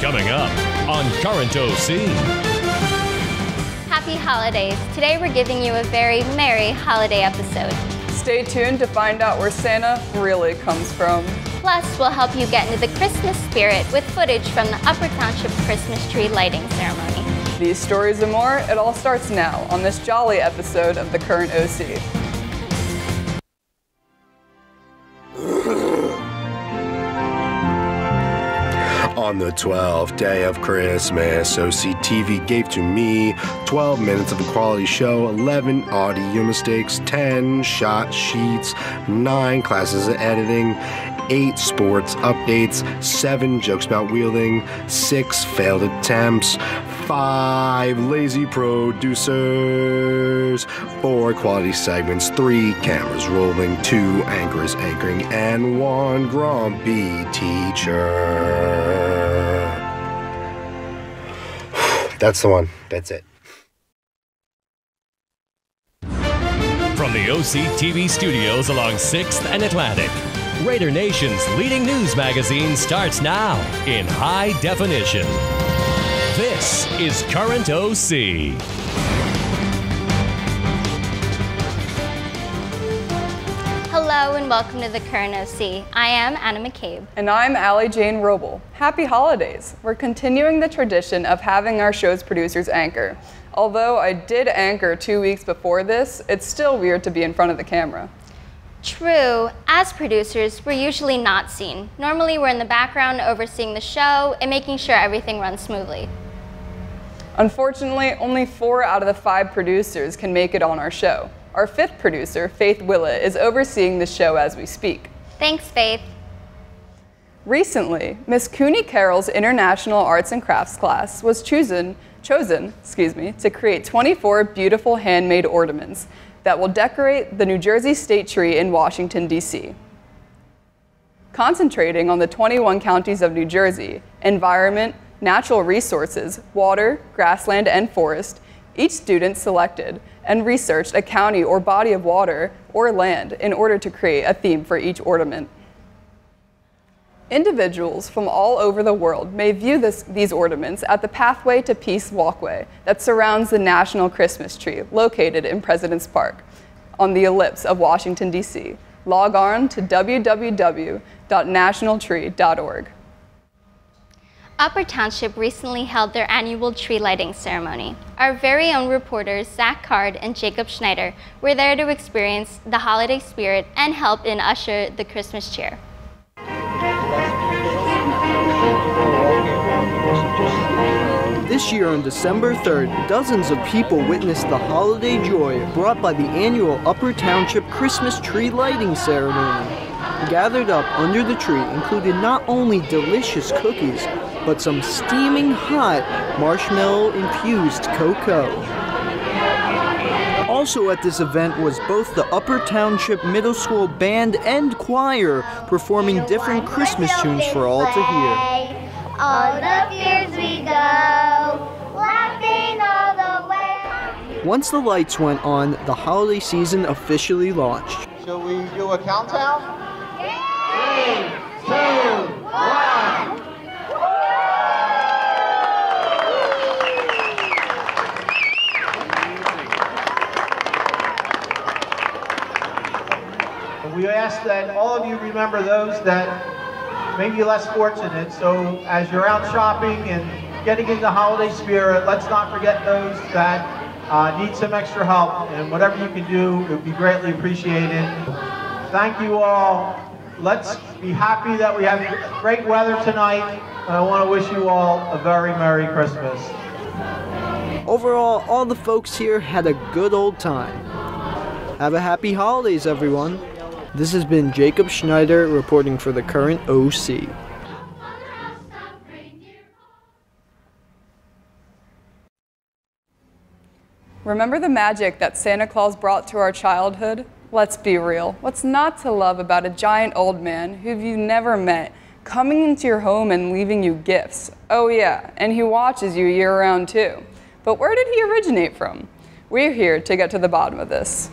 Coming up on Current OC. Happy holidays. Today we're giving you a very merry holiday episode. Stay tuned to find out where Santa really comes from. Plus, we'll help you get into the Christmas spirit with footage from the Upper Township Christmas tree lighting ceremony. These stories and more, it all starts now on this jolly episode of the Current OC. On the 12th day of Christmas, OCTV gave to me 12 minutes of a quality show, 11 audio mistakes, 10 shot sheets, 9 classes of editing, 8 sports updates, 7 jokes about wielding, 6 failed attempts, 5 lazy producers, 4 quality segments, 3 cameras rolling, 2 anchors anchoring, and 1 grumpy teacher. That's the one. That's it. From the OC TV studios along 6th and Atlantic, Raider Nation's leading news magazine starts now in high definition. This is Current OC. Hello and welcome to the Current OC. I am Anna McCabe. And I'm Allie Jane Roble. Happy holidays. We're continuing the tradition of having our show's producers anchor. Although I did anchor 2 weeks before this, it's still weird to be in front of the camera. True, as producers, we're usually not seen. Normally we're in the background overseeing the show and making sure everything runs smoothly. Unfortunately, only 4 out of the 5 producers can make it on our show. Our 5th producer, Faith Willett, is overseeing the show as we speak. Thanks, Faith. Recently, Miss Cooney Carroll's International Arts and Crafts class was chosen to create 24 beautiful handmade ornaments that will decorate the New Jersey State Tree in Washington, D.C. Concentrating on the 21 counties of New Jersey, environment, natural resources, water, grassland, and forest, each student selected and researched a county or body of water or land in order to create a theme for each ornament. Individuals from all over the world may view these ornaments at the Pathway to Peace walkway that surrounds the National Christmas Tree located in President's Park on the ellipse of Washington, D.C. Log on to www.nationaltree.org. Upper Township recently held their annual tree lighting ceremony. Our very own reporters, Zach Card and Jacob Schneider, were there to experience the holiday spirit and help in usher the Christmas cheer. This year on December 3rd, dozens of people witnessed the holiday joy brought by the annual Upper Township Christmas tree lighting ceremony. Gathered up under the tree included not only delicious cookies, but some steaming hot marshmallow-infused cocoa. Also at this event was both the Upper Township Middle School Band and Choir performing different Christmas tunes for all to hear. All the fields we go, laughing all the way. Once the lights went on, the holiday season officially launched. Shall we do a countdown? 3, 2, 1. We ask that all of you remember those that may be less fortunate. So as you're out shopping and getting in the holiday spirit, let's not forget those that need some extra help. And whatever you can do, it would be greatly appreciated. Thank you all. Let's be happy that we have great weather tonight. And I want to wish you all a very Merry Christmas. Overall, all the folks here had a good old time. Have a happy holidays, everyone. This has been Jacob Schneider reporting for the Current OC. Remember the magic that Santa Claus brought to our childhood? Let's be real. What's not to love about a giant old man who you've never met coming into your home and leaving you gifts? Oh yeah, and he watches you year-round too. But where did he originate from? We're here to get to the bottom of this.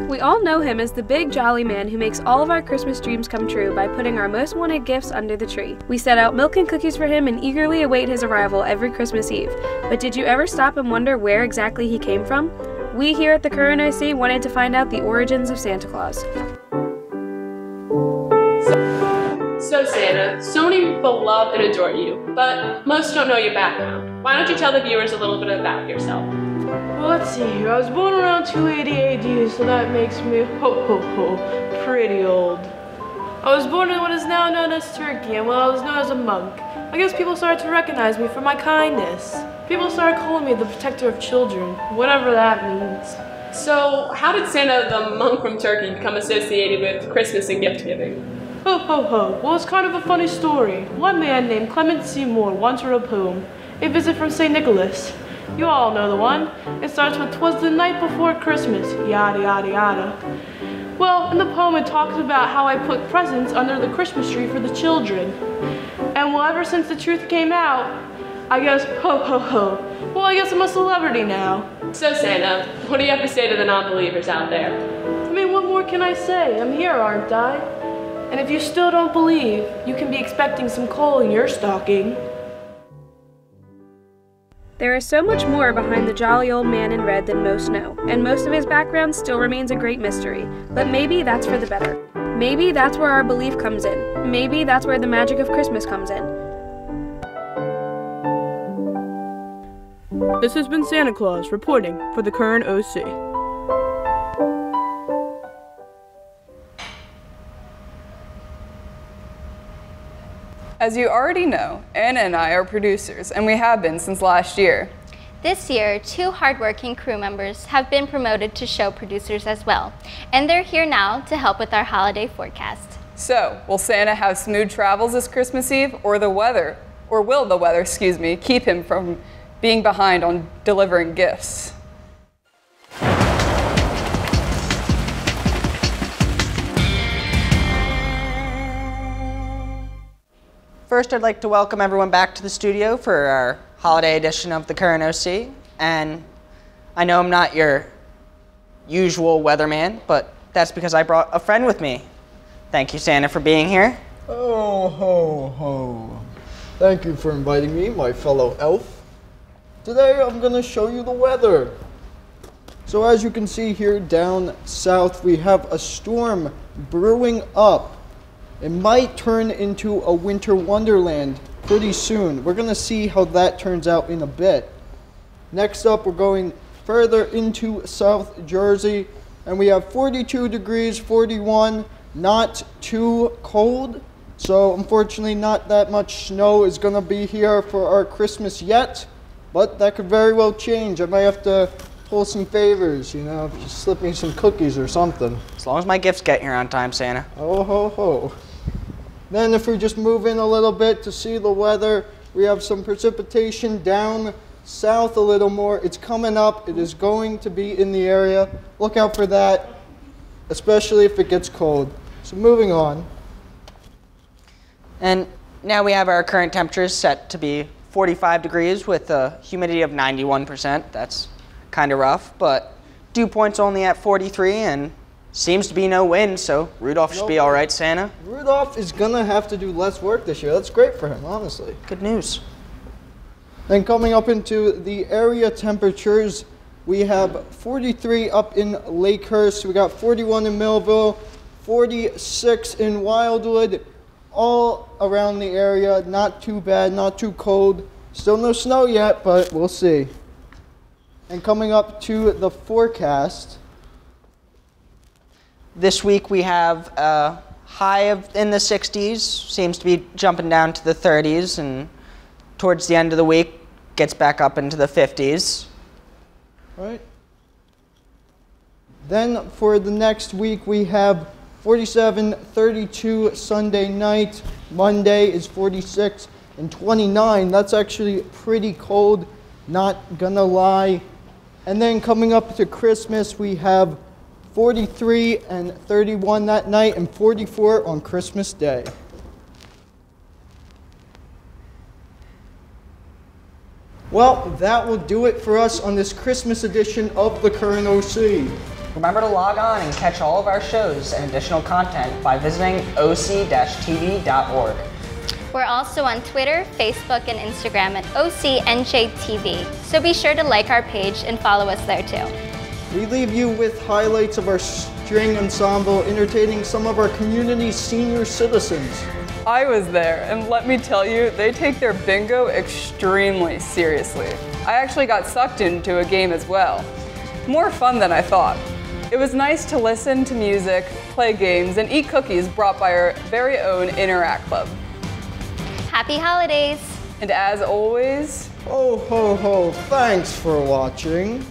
We all all know him as the big jolly man who makes all of our Christmas dreams come true by putting our most wanted gifts under the tree. We set out milk and cookies for him and eagerly await his arrival every Christmas Eve. But did you ever stop and wonder where exactly he came from? We here at the Current OC wanted to find out the origins of Santa Claus. So Santa, so many people love and adore you, but most don't know your background. Why don't you tell the viewers a little bit about yourself? Well, let's see here. I was born around 280 AD, so that makes me pretty old. I was born in what is now known as Turkey, and while I was known as a monk, I guess people started to recognize me for my kindness. People started calling me the protector of children, whatever that means. So, how did Santa the monk from Turkey become associated with Christmas and gift giving? Ho ho ho. Well, it's kind of a funny story. One man named Clement Seymour once wrote a poem, A Visit from St. Nicholas. You all know the one. It starts with, "'Twas the night before Christmas, yada yada yada." Well, in the poem it talks about how I put presents under the Christmas tree for the children. And well, ever since the truth came out, I guess, ho ho ho. Well, I guess I'm a celebrity now. So Santa, what do you have to say to the non-believers out there? I mean, what more can I say? I'm here, aren't I? And if you still don't believe, you can be expecting some coal in your stocking. There is so much more behind the jolly old man in red than most know, and most of his background still remains a great mystery. But maybe that's for the better. Maybe that's where our belief comes in. Maybe that's where the magic of Christmas comes in. This has been Santa Claus reporting for the Current OC. As you already know, Anna and I are producers, and we have been since last year. This year, 2 hardworking crew members have been promoted to show producers as well, and they're here now to help with our holiday forecast. So, will Santa have smooth travels this Christmas Eve, or will the weather, keep him from being behind on delivering gifts? First, I'd like to welcome everyone back to the studio for our holiday edition of the Current OC. And I know I'm not your usual weatherman, but that's because I brought a friend with me. Thank you, Santa, for being here. Oh, ho, ho. Thank you for inviting me, my fellow elf. Today, I'm going to show you the weather. So as you can see here down south, we have a storm brewing up. It might turn into a winter wonderland pretty soon. We're going to see how that turns out in a bit. Next up, we're going further into South Jersey, and we have 42 degrees, 41, not too cold. So unfortunately, not that much snow is going to be here for our Christmas yet, but that could very well change. I might have to pull some favors, you know, just slip me some cookies or something. As long as my gifts get here on time, Santa. Oh, ho, ho. Then if we just move in a little bit to see the weather, we have some precipitation down south a little more. It's coming up. It is going to be in the area. Look out for that, especially if it gets cold. So moving on. And now we have our current temperatures set to be 45 degrees with a humidity of 91%. That's kind of rough, but dew point's only at 43 and seems to be no wind, so Rudolph should be all right, Santa. Rudolph is going to have to do less work this year. That's great for him, honestly. Good news. Then coming up into the area temperatures, we have 43 up in Lakehurst. We got 41 in Millville, 46 in Wildwood, all around the area. Not too bad, not too cold. Still no snow yet, but we'll see. And coming up to the forecast, this week we have a high in the 60s, seems to be jumping down to the 30s, and towards the end of the week gets back up into the 50s. All right. Then for the next week we have 47, 32 Sunday night. Monday is 46 and 29. That's actually pretty cold, not gonna lie. And then coming up to Christmas, we have 43 and 31 that night and 44 on Christmas Day. Well, that will do it for us on this Christmas edition of the Current OC. Remember to log on and catch all of our shows and additional content by visiting oc-tv.org. We're also on Twitter, Facebook, and Instagram at OCNJTV, so be sure to like our page and follow us there too. We leave you with highlights of our string ensemble entertaining some of our community's senior citizens. I was there, and let me tell you, they take their bingo extremely seriously. I actually got sucked into a game as well. More fun than I thought. It was nice to listen to music, play games, and eat cookies brought by our very own Interact Club. Happy holidays! And as always, ho ho ho, thanks for watching.